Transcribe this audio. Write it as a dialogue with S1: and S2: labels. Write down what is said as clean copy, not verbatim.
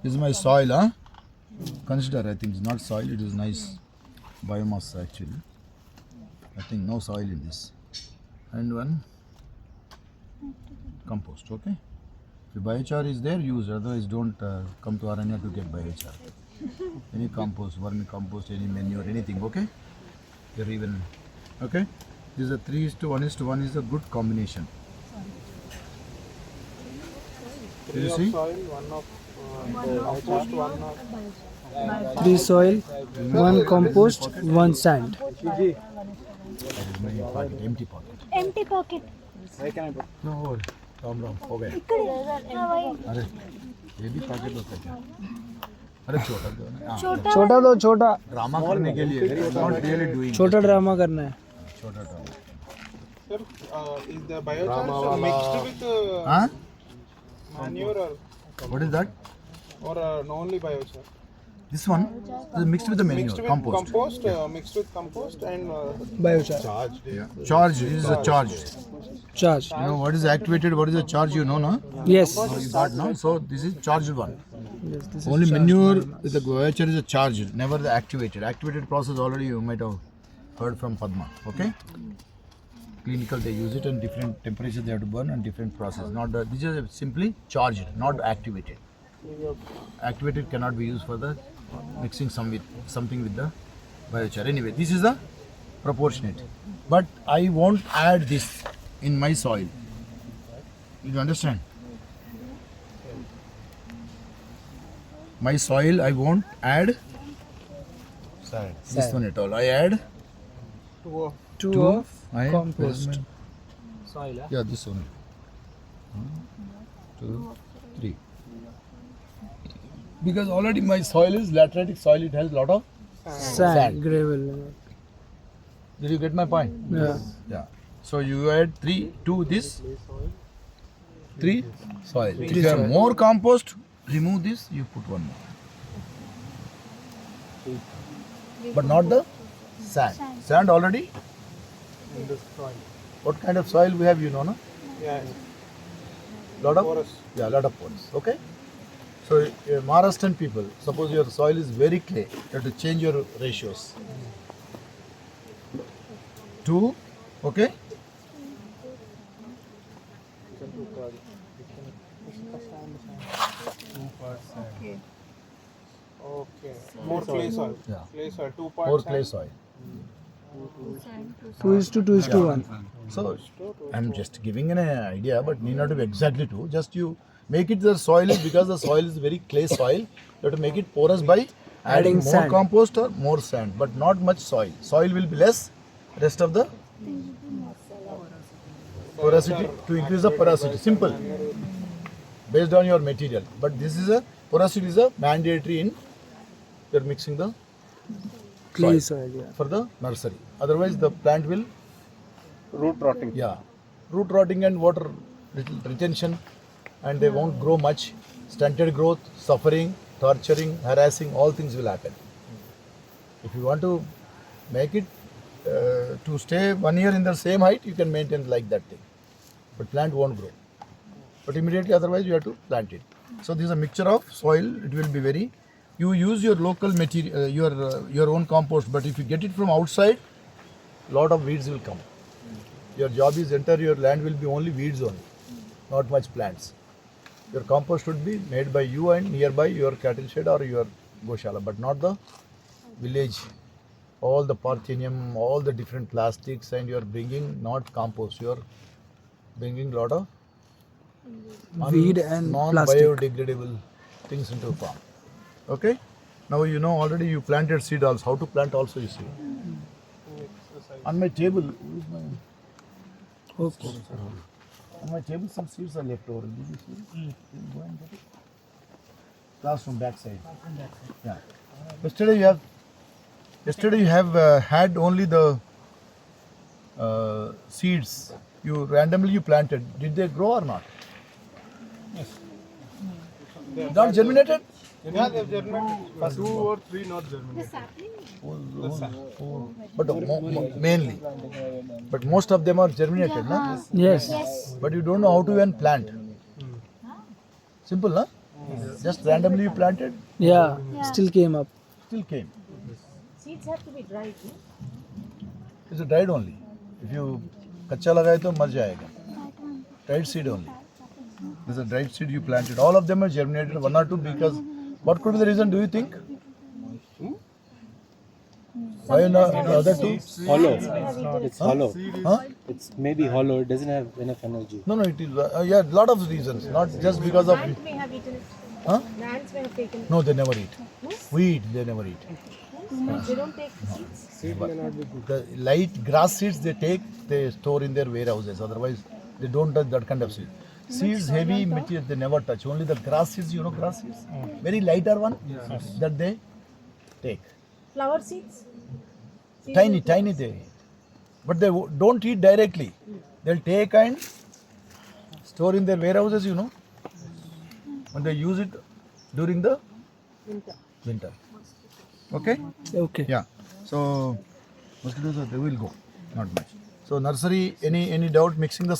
S1: This is my soil, huh? Consider, I think it's not soil, it is nice biomass actually. I think no soil in this. And one compost, okay? If biochar is there, use, otherwise don't come to Aranya to get biochar. Any compost, vermicompost, any manure, anything, okay? You're even, okay? This is a 3:1:1 is a good combination. Did you see?
S2: Soil, one of compost, one of
S3: 3 soil, 1 compost, 1 sand.
S1: That is my pocket, empty pocket.
S4: Empty pocket.
S1: No, Ram, हो गए. अरे ये भी packet होता है क्या? अरे छोटा दो ना.
S3: छोटा दो, छोटा
S1: ड्रामा करने के लिए not really doing.
S3: छोटा ड्रामा करना है.
S1: छोटा drama.
S2: Sir, is the biochar mixed with
S1: हाँ?
S2: manure
S1: What is that?
S2: or only biochar?
S1: This one is mixed with the manure,
S2: Mixed with
S1: compost.
S2: mixed with compost and
S3: Biochar.
S1: Charge. This is a charge.
S3: Charge.
S1: You know what is activated? What is a charge? You know, no?
S3: Yes.
S1: You got no? So this is charged one.
S3: Yes, this is
S1: Only
S3: charged
S1: manure
S3: one.
S1: with the biochar is a charged, never the activated. Activated process already you might have heard from Padma. Okay. Clinical they use it and different temperatures they have to burn and different process. Not the, this is simply charged, not activated. Activated cannot be used for the mixing something with the biochar. Anyway, this is the proportionate. But I won't add this in my soil. You understand? My soil I won't add this one at all. I add
S3: 2 of
S1: I
S3: compost.
S1: Yeah, this one. 1, 2, 3. Because already my soil is lateritic soil, it has lot of.
S3: Sand, gravel.
S1: Did you get my point?
S3: Yeah.
S1: Yeah. So you add 3 to this. 3 soil. If you have more compost, remove this, you put one more. But not the sand. Sand already.
S2: in the soil.
S1: What kind of soil we have, you know, no?
S2: Yeah,
S1: Lot of
S2: porous.
S1: Yeah, lot of porous. Okay. So Maharashtrian people, suppose your soil is very clay, you have to change your ratios. 2, okay.
S2: Okay. More clay soil.
S1: Yeah.
S2: Clay soil. 2 parts.
S1: More clay soil.
S3: 2:2:1.
S1: So I'm just giving an idea, but need not to be exactly 2. Just you make it the soil is because the soil is very clay soil. You have to make it porous by adding more
S3: sand.
S1: compost or more sand, but not much soil. Soil will be less. Rest of the porosity to increase the porosity. Simple. Based on your material. But this is a porosity is a mandatory in you're mixing the
S3: Clay soil, yeah.
S1: for the nursery. Otherwise the plant will
S2: Root rotting.
S1: root rotting and water retention, and they won't grow much. Stunted growth, suffering, torturing, harassing, all things will happen. If you want to make it to stay 1 year in the same height, you can maintain like that thing. But plant won't grow. But immediately otherwise you have to plant it. So this is a mixture of soil. It will be very. You use your local material, your own compost. But if you get it from outside, lot of weeds will come. Your job is enter your land will be only weeds only, not much plants. Your compost should be made by you and nearby your cattle shed or your goshala, but not the village. All the parthenium, all the different plastics, and you are bringing not compost. You are bringing lot of
S3: Weed and plastic.
S1: non-biodegradable things into farm. Okay. Now you know already you planted seed also. How to plant also you see. On my table,
S3: Okay.
S1: on my table some seeds are left over. Did you see? Go and get it. Classroom back side. Yeah. Yesterday you have had only the seeds. You randomly planted. Did they grow or not? Not germinated?
S2: Yeah, they've germinated. 2 or 3 not germinated.
S1: But mainly. But most of them are germinated, no?
S3: Yes.
S1: But you don't know how to even plant. Simple, no? Just randomly you planted,
S3: Yeah, still came up.
S1: still came.
S4: Seeds have to be dried. No?
S1: It's a dried only. If you कच्चा लगाए तो मर जाएगा. Dried seed only. There's a dried seed you planted. All of them are germinated, one or two, because what could be the reason? Do you think? Why not the other two?
S5: Hollow.
S4: We have eaten.
S5: It's hollow.
S1: Huh?
S5: It's maybe hollow. It doesn't have enough energy.
S1: No, it is. Yeah, lot of reasons. Not just because of.
S4: Ants may have eaten it.
S1: Huh?
S4: The ants may have taken it.
S1: No, they never eat. We eat. They never eat.
S4: They don't take seeds.
S1: The light grass seeds they take, they store in their warehouses. Otherwise, they don't touch that kind of seed. Seeds, heavy material, they never touch. Only the grass seeds, you know, grass seeds, very lighter one, that they take.
S4: Flower seeds. Seeds
S1: Tiny,
S4: with
S1: tiny they eat. But they don't eat directly. They'll take and store in their warehouses, you know. And they use it during the winter. Okay?
S3: Okay.
S1: Yeah. So mosquitoes they will go, not much. So nursery, any doubt mixing the